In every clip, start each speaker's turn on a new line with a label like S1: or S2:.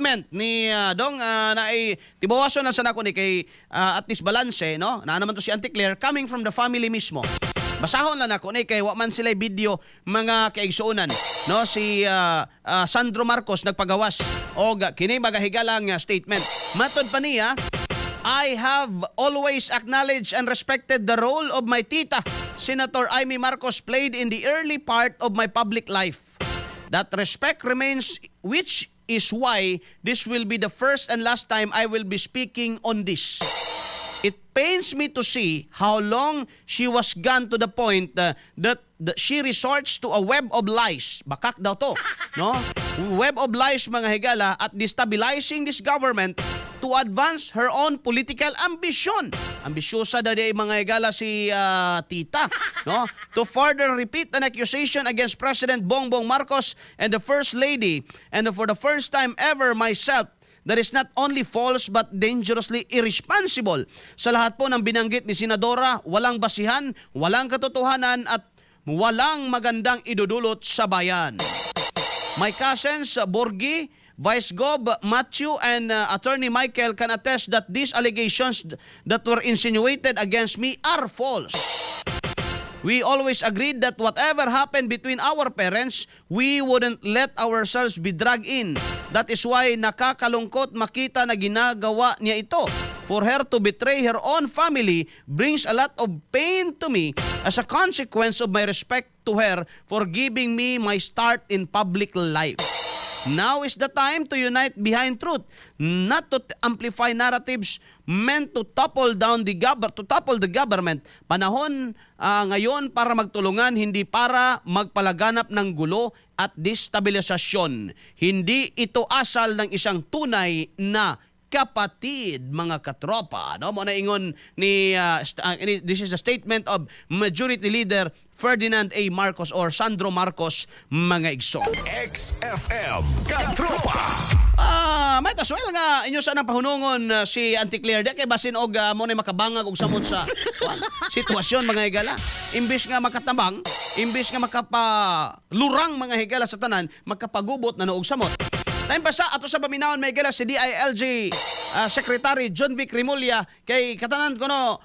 S1: statement ni dong na ay tibawason na sana ko ni kay at least balance no na naman to si Auntie Claire coming from the family mismo. Basahon lang ako ni kay wa man sila video mga kaigsuonan no si Sandro Marcos nagpagawas og kini magahigalang statement. Matod pa niya, I have always acknowledged and respected the role of my tita, Senator Amy Marcos, played in the early part of my public life. That respect remains, which is why this will be the first and last time I will be speaking on this. It pains me to see how long she was gone to the point that she resorts to a web of lies. Bakak daw to, no? Web of lies, mga higala, at destabilizing this government to advance her own political ambition. Ambisyosa daw di mga higala si tita, no? To further repeat an accusation against President Bongbong Marcos and the First Lady, and for the first time ever myself, that is not only false but dangerously irresponsible. Sa lahat po ng binanggit ni Senadora, walang basihan, walang katotohanan at walang magandang idudulot sa bayan. My cousins, Borgi, Vice Gov Matthew, and Attorney Michael can attest that these allegations that were insinuated against me are false. We always agreed that whatever happened between our parents, we wouldn't let ourselves be dragged in. That is why nakakalungkot makita na ginagawa niya ito. For her to betray her own family brings a lot of pain to me as a consequence of my respect to her for giving me my start in public life. Now is the time to unite behind truth, not to amplify narratives meant to topple the government. Panahon ngayon para magtulungan, hindi para magpalaganap ng gulo at destabilisasyon. Hindi ito asal ng isang tunay na kapatid, mga katropa. No? Muna ingon ni this is a statement of Majority Leader Ferdinand A. Marcos or Sandro Marcos, mga igsoon.
S2: XFM Katropa.
S1: May taswel nga inyo sa nang pahunungon si Auntie Claire di kay basin og mo na makabangag og samot sa sitwasyon, mga higala. Imbis nga makatabang, imbis nga makapalurang, mga higala, sa tanan, makapagubot na noog samot. Time pa sa ato sa paminawon, may gala si DILG Secretary John Vic Rimulya kay katanan ko no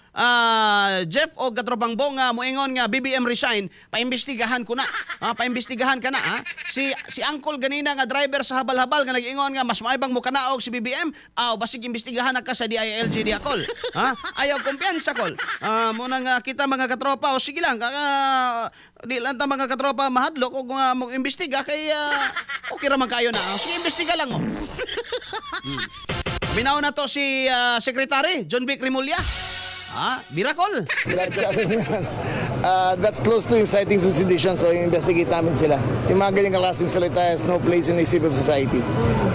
S1: Jeff o Gatropang Bonga moingon nga BBM resign, paimbestigahan ko na. Paimbestigahan ka na si Uncle ganina nga driver sa habal-habal nga nag-ingon nga mas maibang mo kanaog si BBM, basig imbestigahan na ka sa DILG diakol. Ayaw kumpiyansa kol. Muna nga kita, mga katropa, o sige lang di lang ta mga katropa mahadlok og mo imbestiga kay okay ra man kayo na. Sige, imbestiga lang mo. Binaw na to si Secretary John Vic Rimulya. Miracle.
S3: That's close to inciting suicide, so investigate namin sila. Yung mga ganyang klaseng salita has no place in a civil society.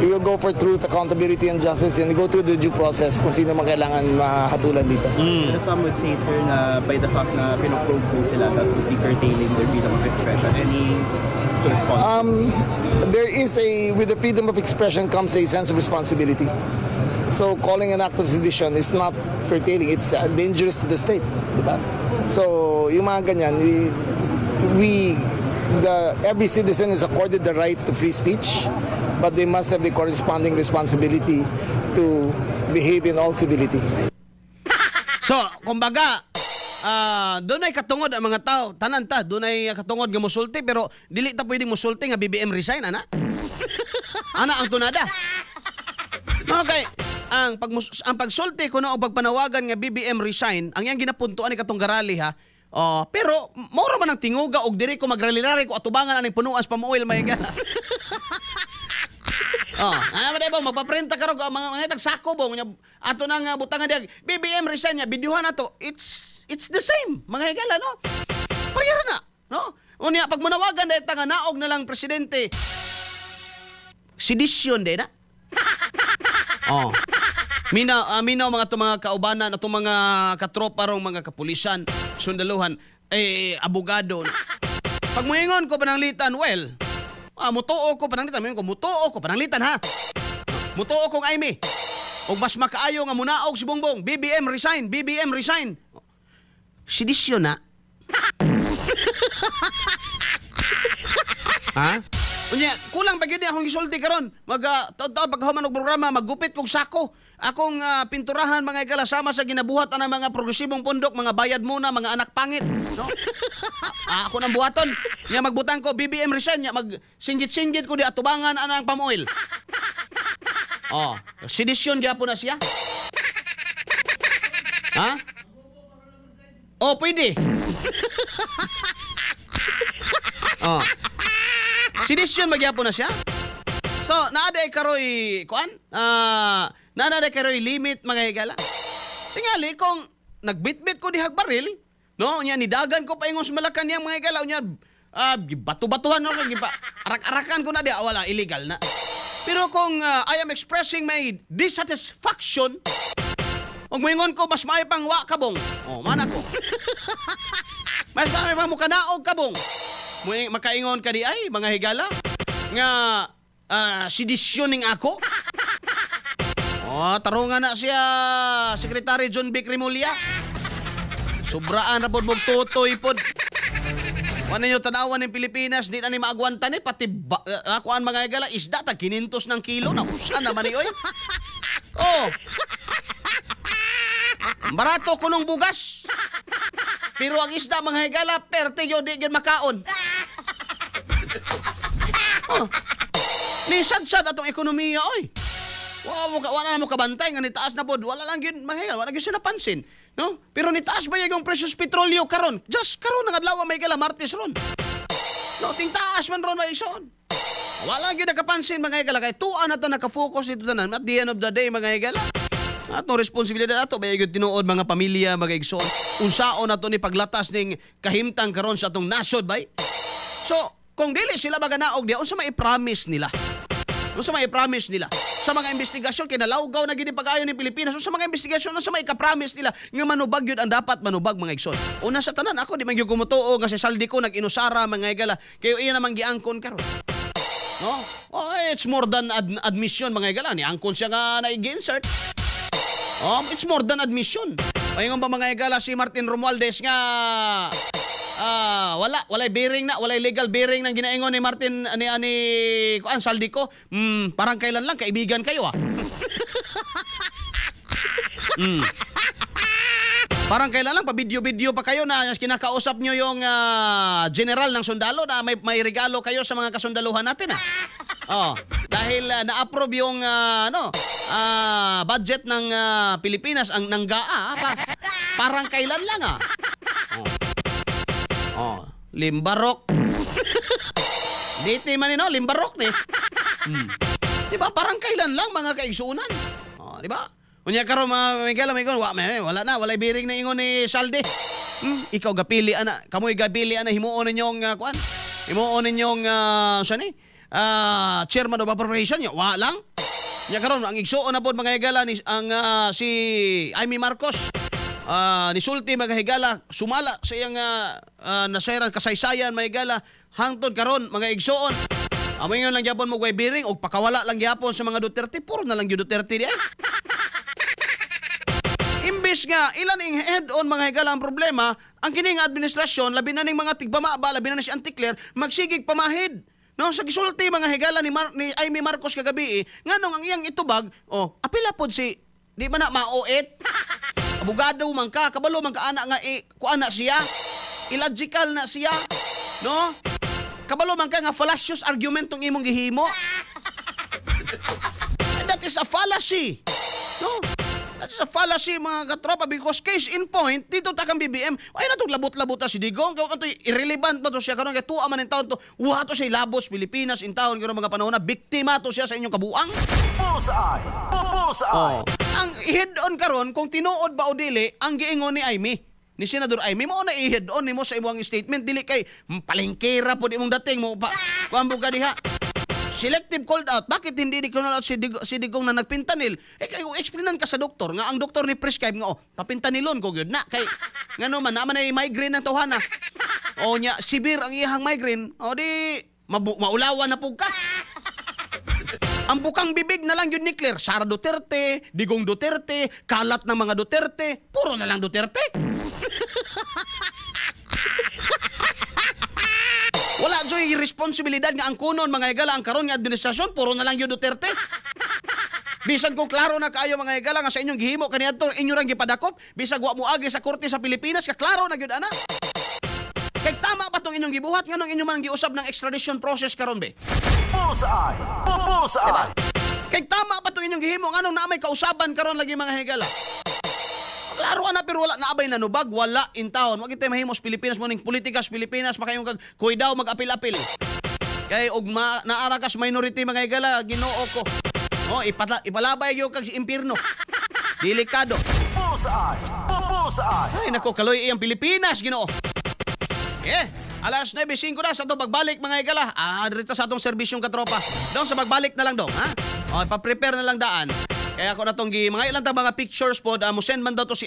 S3: We will go for truth, accountability, and justice, and go through the due process kung sino man kailangan mahatulan dito.
S4: Some would say, sir, na by the fact na pinoprobe po sila, that would be curtailing their freedom of expression. Any response?
S3: There is with the freedom of expression comes a sense of responsibility. So calling an act of sedition is not curtailing, it's dangerous to the state, diba? So yung mga ganyan, every citizen is accorded the right to free speech, but they must have the corresponding responsibility to behave in all civility.
S1: So, kumbaga, doon ay katungod ang mga tao, tanan ta, doon ay katungod nga musulti, pero dili ta pwedeng musulti nga BBM resign, ana? Ana ang tunada. Okay. Ang pagsulti ko o pagpanawagan nga BBM resign, ang yang ginapuntuan ni katong garali pero mora man ang tinguga og diri ko magralilari ko atubangan aning punuan sa pamuoy may gana. Magpaprenta ka ro mga tagsako bong ato nang butangan diag BBM resign nya bidyuhan nato. It's the same, mga higala, no? Parehara na, no? Unya pag manawagan dahil nga naog na lang presidente, sedisyon din na. Minaw mga kaubanan at mga katropa rong mga kapulisan, sundaluhan, abogado. Pag muingon ko pananglitan, well, mutuo ko pananglitan, mutuo ko pananglitan ha. Mutuo kong Amy. O mas makaayo nga munaog si Bongbong, BBM resign, BBM resign. Sedisyon na. Unya, kulang pa gyud akong gisulti karon. Taon-taon paghuman og programa, maggupit kog sako. Akong pinturahan mga igala sama sa ginabuhat ang mga progresibong pundok, mga bayad muna, mga anak pangit, no? Ako nang buhaton. Nya magbutang ko BBM resign, nya magsinggit-singgit ko di atubangan anang pamoil. Oh, sedisyon gyapon na siya. Ha? Oh, pwede. Oh. Sedisyon magyapon na siya. So, naaday karoy kuan? Naaday karoy limit mga higala. Tingali kung nagbitbit ko di hagbaril, no, nya nidagan ko paingon sa Malacan yang mga higala nya batu-batuhan no giba. Arak-arakan ko na di wala illegal na. Pero kung I am expressing my dissatisfaction, og moingon ko mas maayo pang wa kabong. Oh, mana ko. Mas maayo pang mukanaog kabong. Makaingon ka di ay mga higala nga sedisyoning ako. Oh, tarungan na siya Secretary John B. Crimolia. Sobraan na pod mog tutoy pod. Wala nyo tanawan ng Pilipinas, di na ni maagwanta ni pati akuan mga higala isda tag 500 ng kilo na usa naman ni oy. Oh. Barato kunong bugas. Pero ang isda mga higala, perte yun, di yun makaon. Oh. Nisad-sad atong ekonomiya, oy. Wala na mo kabantay, nga nitaas na pod. Wala lang yun, mga higala, wala yun siya napansin. No? Pero nitaas ba yung presyos petrolyo karon? Just karon nga adlaw may higala, Martes ron. No, ting taas man ron may ison. Wala yun nakapansin, mga higala, kaya tuan na ito nakafocus dito tanan. At the end of the day, mga higala, atong responsibilidad ato ba yung tinuod mga pamilya, mga igsoon. Unsaon nato ni paglatas ning kahimtang karon sa atong nasod bay. So, kung dili sila maganaog diya, unsa may i-promise nila? Unsa may i-promise nila? Sa mga investigasyon kinalawgaw na gid pag-ayo ni Pilipinas. Unsa mga investigasyon unsa may i-promise nila nga manubag yun ang dapat manubag mga igsoon. Una sa tanan ako di man gyud kumutuo nga si Saldi ko nag-inusara mga igala kayo iya namang giangkon karon. No? Oh, it's more than admission mga igala ni angkon siya nga na-insert. Oh, it's more than admission. Paingon ba mga higala si Martin Romualdez nga walay bearing na, walay legal bearing nang ginaingon ni Martin ani kuan Saldi ko. Parang kailan lang kaibigan kayo ah. Parang kailan lang pa video pa kayo na kinakausap nyo yung general ng sundalo na may regalo kayo sa mga kasundaluhan natin ah. Oh, dahil na-approve yung budget ng Pilipinas ang nanggaa parang kailan lang ah. Oh, Limbarok. Dito man no, Limbarok ni. Di ba parang kailan lang mga kaigsuunan? Oh, di ba? Unya karon Miguel, wala na, walay biring na ingon ni Saldi. Ikaw gapili ana, kamoy gapili ana himuon ninyong kuan. Himuon ninyong chairman of appropriation nya, wa lang. Nya karon ang igsuon na pod mga higala ni ang si Amy Marcos. Nisulti mga higala sumala sa iyang nasayran kasaysayan mga higala hangtod karon mga igsuon. Amoy lang gyapon mo way biring og pakawala lang gyapon sa mga Duterte, puro na lang gyud Duterte di ay. Imbis nga ilan ing head-on mga higala ang problema, ang kining administrasyon labi na ning mga tigpamaba, labi na si Anticler magsigig pamahid. No, sa gisulti mga higala ni Amy Marcos kagabi nganong ang iyang itubag, apila pod si di man na maoet. Abogado man ka, kabalo man ka ana nga kuana siya. Illogical na siya. No? Kabalo man ka nga fallacious argument tong imong gihimo. That is a fallacy. No? That is a fallacy mga katropa because case in point dito ta kang BBM ay natog labot-labot ta si Digong kay kanto irrelevant pa to siya karon kay tuwa man in taon to wa to siya labos Pilipinas in taon karon mga panahon na biktima to siya sa inyong kabuang. Bullseye. Ang i-head-on karon kung tinuod ba o dili ang giingon ni Amy ni Senador Amy mo na i-head-on nimo sa imong statement dili kay palengkera pod imong dating mo pa kuambo ka diha. Selective called out. Bakit hindi di call out si Digong na nagpintanil? Kayo explainan ka sa doktor nga ang doktor ni prescribe nga papintanilon ko gyud na kay ngano man naman ay migraine ng tawhana. O nya severe ang iyang migraine. O di maulawan na pug ka. Ang bukang bibig na lang yun ni Claire. Sara Duterte, Digong Duterte, kalat ng mga Duterte, puro na lang Duterte. Wala joy may responsibilidad nga ang kunon mga higala ang karon nga administrasyon puro na lang yung Duterte. Bisan kung klaro na kayo mga higala nga sa inyong gihimo kaniadto inyo rang gipadakop bisag wa mo agi sa korte sa Pilipinas ka klaro na gyud ana. Kay tama pa tong inyong gibuhat nganong inyo man giusab ng extradition process karon be.
S2: Bullseye! Bullseye!
S1: Kay tama pa tong inyong gihimo nganong na may kausaban karon lagi mga higala. Klaro na pero wala naabay nanubag, wala in town. Wag itay mahimos Pilipinas mo ning politikas Pilipinas makayong kag kuy daw mag-apil-apil. Kay og naara kas minority mga higala Ginoo ko. Oh, ipalabay yo kag impierno. Delikado.
S2: Bullseye! Bullseye!
S1: Ay nako kaloy iyang Pilipinas Ginoo. Alas 9:05 na sa itong pagbalik mga higala. Dito sa atong serbisyong katropa. Doon sa pagbalik na lang dong, ha? O, pa-prepare na lang daan. Kaya ako na itong mga ilang mga pictures po, mo send man daw to si